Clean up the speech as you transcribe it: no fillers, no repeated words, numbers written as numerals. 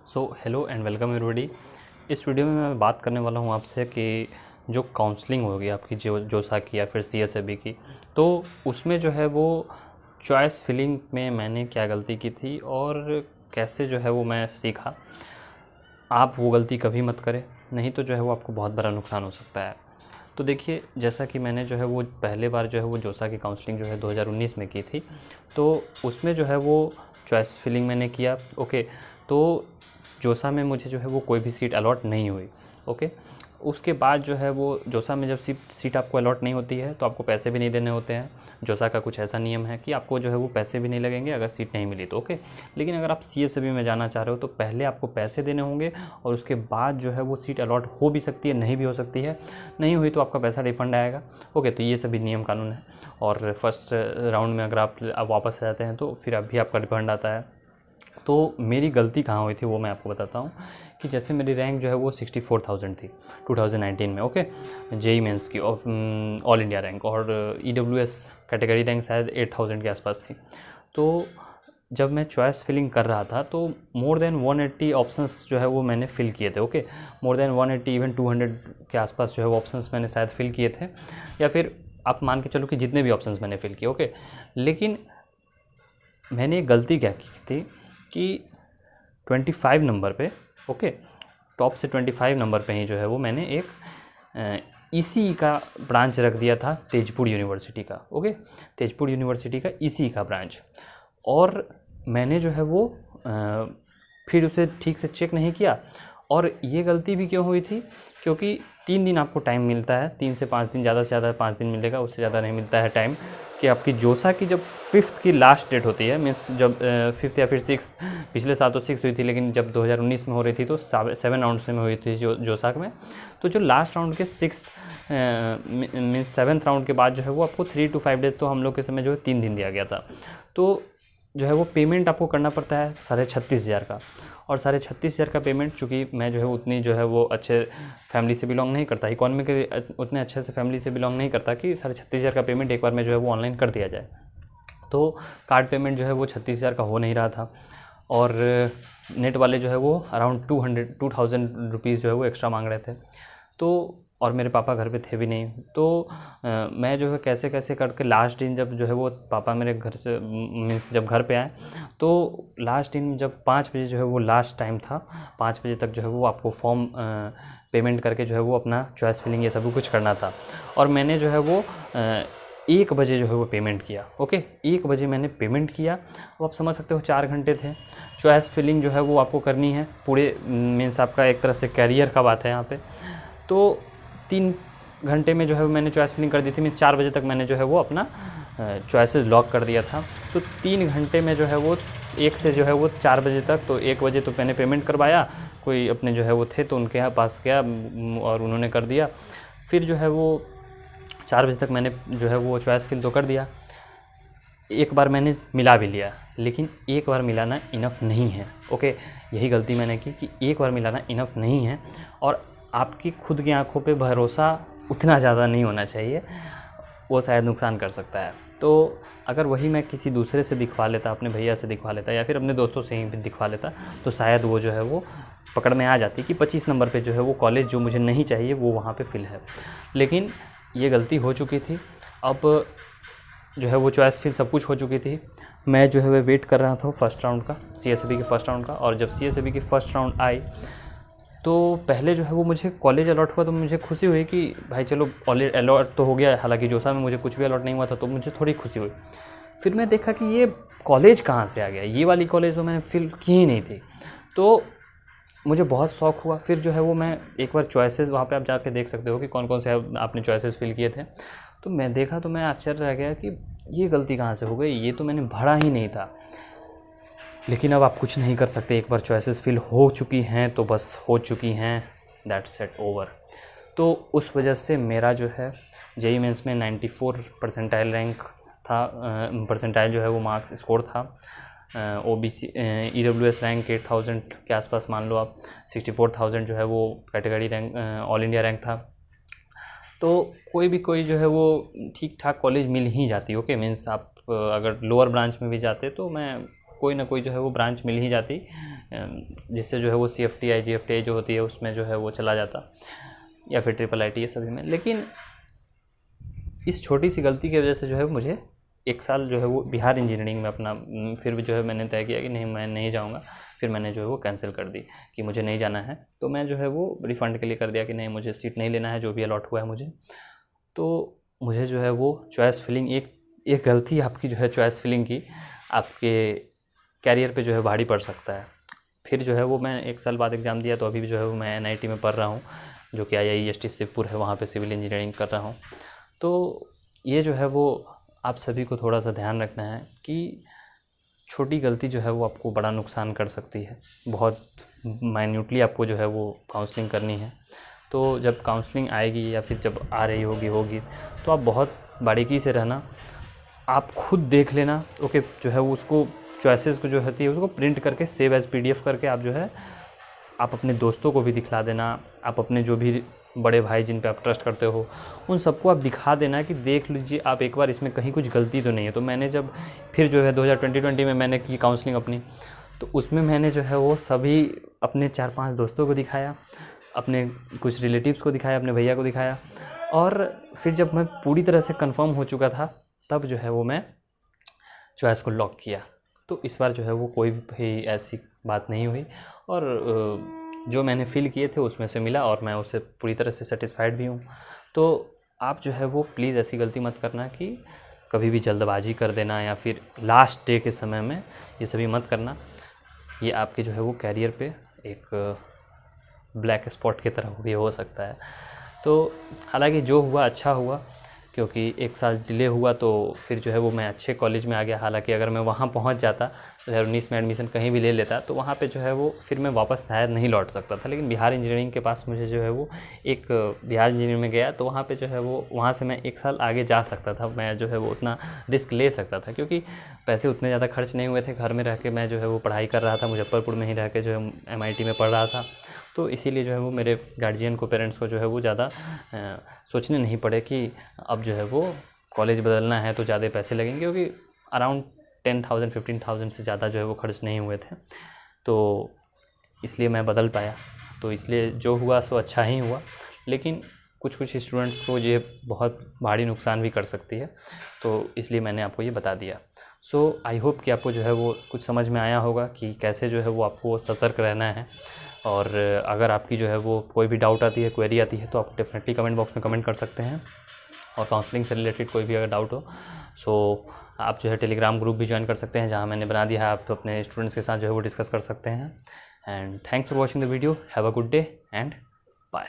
So hello and welcome everybody. इस video में मैं बात करने वाला हूँ आपसे कि जो काउंसलिंग होगी आपकी जोसा की या फिर सीएसएबी की, तो उसमें जो है वो चॉइस फिलिंग में मैंने क्या गलती की थी और कैसे जो है वो मैं सीखा। आप वो गलती कभी मत करें, नहीं तो जो है वो आपको बहुत बड़ा नुकसान हो सकता है। तो देखिए, जैसा कि मैंने जो है वो पहले बार जो है वो जोसा की काउंसलिंग जो है 2019 में की थी, तो उसमें जो है वो चॉइस फिलिंग मैंने किया। ओके, तो जोसा में मुझे जो है वो कोई भी सीट अलॉट नहीं हुई। ओके, उसके बाद जो है वो जोसा में जब सीट आपको अलॉट नहीं होती है तो आपको पैसे भी नहीं देने होते हैं। जोसा का कुछ ऐसा नियम है कि आपको जो है वो पैसे भी नहीं लगेंगे अगर सीट नहीं मिली तो। ओके, लेकिन अगर आप सीएसएबी में जाना चाह रहे हो तो पहले आपको पैसे देने होंगे और उसके बाद जो है वो सीट अलॉट हो भी सकती है, नहीं भी हो सकती है। नहीं हुई तो आपका पैसा रिफ़ंड आएगा। ओके, तो ये सभी नियम कानून है। और फर्स्ट राउंड में अगर आप वापस आ जाते हैं तो फिर अभी आपका रिफ़ंड आता है। तो मेरी गलती कहाँ हुई थी वो मैं आपको बताता हूँ कि जैसे मेरी रैंक जो है वो 64,000 थी 2019 में। ओके, जेई मेंस की ऑल इंडिया रैंक, और ईडब्ल्यूएस कैटेगरी रैंक शायद 8,000 के आसपास थी। तो जब मैं चॉइस फिलिंग कर रहा था तो मोर देन 180 ऑप्शंस जो है वो मैंने फ़िल किए थे। ओके, मोर देन 180 इवन 200 के आसपास जो है वो ऑप्शंस मैंने शायद फ़िल किए थे, या फिर आप मान के चलो कि जितने भी ऑप्शंस मैंने फ़िल किए। ओके, लेकिन मैंने एक गलती क्या की थी कि 25 नंबर पे, ओके, टॉप से 25 नंबर पे ही जो है वो मैंने एक ईसी का ब्रांच रख दिया था, तेजपुर यूनिवर्सिटी का। ओके, तेजपुर यूनिवर्सिटी का ईसी का ब्रांच। और मैंने जो है वो फिर उसे ठीक से चेक नहीं किया। और ये गलती भी क्यों हुई थी, क्योंकि 3 दिन आपको टाइम मिलता है, 3 से 5 दिन, ज़्यादा से ज़्यादा 5 दिन मिलेगा, उससे ज़्यादा नहीं मिलता है टाइम, कि आपकी जोसा की जब 5th की लास्ट डेट होती है, मीन्स जब 5th या फिर 6th, पिछले साल तो 6th हुई थी लेकिन जब 2019 में हो रही थी तो 7 राउंड में हुई थी जोसा में। तो जो लास्ट राउंड के 6 मीन्स 7th राउंड के बाद जो है वो आपको 3 to 5 डेज़, तो हम लोग के समय जो है 3 दिन दिया गया था। तो जो है वो पेमेंट आपको करना पड़ता है 36,500 का। और 36,500 का पेमेंट, चूँकि मैं जो है उतनी जो है वो अच्छे फैमिली से बिलोंग नहीं करता, इकॉनमी के उतने अच्छे से फैमिली से बिलोंग नहीं करता कि 36,500 का पेमेंट एक बार में जो है वो ऑनलाइन कर दिया जाए। तो कार्ड पेमेंट जो है वो 36,000 का हो नहीं रहा था, और नेट वाले जो है वो अराउंड 2,000 रुपीज़ जो है वो एक्स्ट्रा मांग रहे थे। तो और मेरे पापा घर पे थे भी नहीं, तो मैं जो है कैसे कैसे करके लास्ट दिन जब जो है वो पापा मेरे घर से मीन्स जब घर पे आए, तो लास्ट दिन जब 5 बजे जो है वो लास्ट टाइम था, 5 बजे तक जो है वो आपको फॉर्म पेमेंट करके जो है वो अपना चॉइस फिलिंग ये सब कुछ करना था। और मैंने जो है वो 1 बजे जो है वो पेमेंट किया। ओके, 1 बजे मैंने पेमेंट किया। अब आप समझ सकते हो 4 घंटे थे। चॉइस फिलिंग जो है वो आपको करनी है पूरे, मीन्स आपका एक तरह से कैरियर का बात है यहाँ पे। तो 3 घंटे में जो है मैंने चॉइस फिलिंग कर दी थी, मीन्स 4 बजे तक मैंने जो है वो अपना चॉइसेस लॉक कर दिया था। तो 3 घंटे में जो है वो 1 से जो है वो 4 बजे तक, तो 1 बजे तो मैंने पेमेंट करवाया, कोई अपने जो है वो थे तो उनके यहाँ पास गया और उन्होंने कर दिया। फिर जो है वो 4 बजे तक मैंने जो है वो चॉइस फिल तो कर दिया। एक बार मैंने मिला भी लिया, लेकिन एक बार मिलाना इनफ नहीं है। ओके, यही गलती मैंने की कि एक बार मिलाना इनफ नहीं है, और आपकी खुद की आंखों पे भरोसा उतना ज़्यादा नहीं होना चाहिए, वो शायद नुकसान कर सकता है। तो अगर वही मैं किसी दूसरे से दिखवा लेता, अपने भैया से दिखवा लेता या फिर अपने दोस्तों से ही दिखवा लेता, तो शायद वो जो है वो पकड़ में आ जाती कि 25 नंबर पे जो है वो कॉलेज जो मुझे नहीं चाहिए वो वहाँ पे फिल है। लेकिन ये गलती हो चुकी थी। अब जो है वो चॉइस फिल सब कुछ हो चुकी थी। मैं जो है वो वेट कर रहा था फर्स्ट राउंड का, सीएसएबी के फर्स्ट राउंड का। और जब सीएसएबी की फर्स्ट राउंड आई तो पहले जो है वो मुझे कॉलेज अलॉट हुआ, तो मुझे खुशी हुई कि भाई चलो कॉलेज अलॉट तो हो गया। हालांकि जोसा में मुझे कुछ भी अलॉट नहीं हुआ था, तो मुझे थोड़ी खुशी हुई। फिर मैं देखा कि ये कॉलेज कहाँ से आ गया, ये वाली कॉलेज तो मैंने फिल की ही नहीं थी। तो मुझे बहुत शौक हुआ। फिर जो है वो मैं एक बार चॉइसेस, वहाँ पे आप जाके देख सकते हो कि कौन कौन से आपने चॉइसेस फिल किए थे। तो मैं देखा तो मैं आश्चर्य रह गया कि ये गलती कहाँ से हो गई, ये तो मैंने भरा ही नहीं था। लेकिन अब आप कुछ नहीं कर सकते, एक बार चॉइसेस फिल हो चुकी हैं तो बस हो चुकी हैं, दैट्स इट, ओवर। तो उस वजह से मेरा जो है जेई मेंस में 94 परसेंटाइल रैंक था, परसेंटाइल जो है वो मार्क्स स्कोर था। ओबीसी ईडब्ल्यूएस रैंक 8,000 के आसपास मान लो आप, 64,000 जो है वो category rank all India rank था। तो कोई जो है वो ठीक ठाक कॉलेज मिल ही जाती। ओके, मीन्स आप अगर लोअर ब्रांच में भी जाते तो मैं कोई ना कोई जो है वो ब्रांच मिल ही जाती, जिससे जो है वो CFTI GFTI जो होती है उसमें जो है वो चला जाता, या फिर IIIT ये सभी में। लेकिन इस छोटी सी गलती की वजह से जो है मुझे 1 साल जो है वो बिहार इंजीनियरिंग में अपना फिर भी जो है मैंने तय किया कि नहीं, मैं नहीं जाऊँगा। फिर मैंने जो है वो कैंसिल कर दी कि मुझे नहीं जाना है। तो मैं जो है वो रिफ़ंड के लिए कर दिया कि नहीं, मुझे सीट नहीं लेना है, जो भी अलॉट हुआ है मुझे। तो मुझे जो है वो चॉइस फिलिंग, एक गलती आपकी जो है चॉइस फिलिंग की आपके कैरियर पे जो है भारी पड़ सकता है। फिर जो है वो मैं 1 साल बाद एग्ज़ाम दिया, तो अभी भी जो है वो मैं NIT में पढ़ रहा हूँ, जो कि IIEST शिवपुर है, वहाँ पे सिविल इंजीनियरिंग कर रहा हूँ। तो ये जो है वो आप सभी को थोड़ा सा ध्यान रखना है कि छोटी गलती जो है वो आपको बड़ा नुकसान कर सकती है। बहुत माइन्यूटली आपको जो है वो काउंसलिंग करनी है। तो जब काउंसलिंग आएगी या फिर जब आ रही होगी तो आप बहुत बारीकी से रहना, आप खुद देख लेना। ओके, जो है वो उसको चॉइसेस को जो होती है उसको प्रिंट करके सेव एज़ PDF करके आप जो है आप अपने दोस्तों को भी दिखला देना। आप अपने जो भी बड़े भाई जिन पे आप ट्रस्ट करते हो उन सबको आप दिखा देना कि देख लीजिए आप एक बार, इसमें कहीं कुछ गलती तो नहीं है। तो मैंने जब फिर जो है 2020 में मैंने की काउंसलिंग अपनी, तो उसमें मैंने जो है वो सभी अपने 4-5 दोस्तों को दिखाया, अपने कुछ रिलेटिव्स को दिखाया, अपने भैया को दिखाया। और फिर जब मैं पूरी तरह से कंफर्म हो चुका था तब जो है वो मैं चॉइस को लॉक किया। तो इस बार जो है वो कोई भी ऐसी बात नहीं हुई, और जो मैंने फ़ील किए थे उसमें से मिला, और मैं उससे पूरी तरह से सेटिस्फाइड भी हूँ। तो आप जो है वो प्लीज़ ऐसी गलती मत करना कि कभी भी जल्दबाजी कर देना या फिर लास्ट डे के समय में, ये सभी मत करना। ये आपके जो है वो कैरियर पे एक ब्लैक स्पॉट की तरह भी हो सकता है। तो हालांकि जो हुआ अच्छा हुआ, क्योंकि 1 साल डिले हुआ तो फिर जो है वो मैं अच्छे कॉलेज में आ गया। हालांकि अगर मैं वहाँ पहुँच जाता 2019 में एडमिशन कहीं भी ले लेता तो वहाँ पे जो है वो फिर मैं वापस शायद नहीं लौट सकता था। लेकिन बिहार इंजीनियरिंग के पास मुझे जो है वो एक बिहार इंजीनियरिंग में गया तो वहाँ पे जो है वो वहाँ से मैं 1 साल आगे जा सकता था। मैं जो है वो उतना रिस्क ले सकता था, क्योंकि पैसे उतने ज़्यादा खर्च नहीं हुए थे। घर में रह के मैं जो है वो पढ़ाई कर रहा था, मुजफ्फरपुर में ही रह के जो है MIT में पढ़ रहा था। तो इसीलिए जो है वो मेरे गार्जियन को, पेरेंट्स को जो है वो ज़्यादा सोचने नहीं पड़े कि अब जो है वो कॉलेज बदलना है तो ज़्यादा पैसे लगेंगे, क्योंकि अराउंड 10,000-15,000 से ज़्यादा जो है वो खर्च नहीं हुए थे। तो इसलिए मैं बदल पाया। तो इसलिए जो हुआ सो अच्छा ही हुआ। लेकिन कुछ स्टूडेंट्स को ये बहुत भारी नुकसान भी कर सकती है, तो इसलिए मैंने आपको ये बता दिया। सो आई होप कि आपको जो है वो कुछ समझ में आया होगा कि कैसे जो है वो आपको सतर्क रहना है। और अगर आपकी जो है वो कोई भी डाउट आती है, क्वेरी आती है, तो आप डेफिनेटली कमेंट बॉक्स में कमेंट कर सकते हैं। और काउंसलिंग से रिलेटेड कोई भी अगर डाउट हो सो आप जो है टेलीग्राम ग्रुप भी ज्वाइन कर सकते हैं, जहां मैंने बना दिया है। आप अपने स्टूडेंट्स के साथ जो है वो डिस्कस कर सकते हैं। And thanks for watching the video. Have a good day and bye.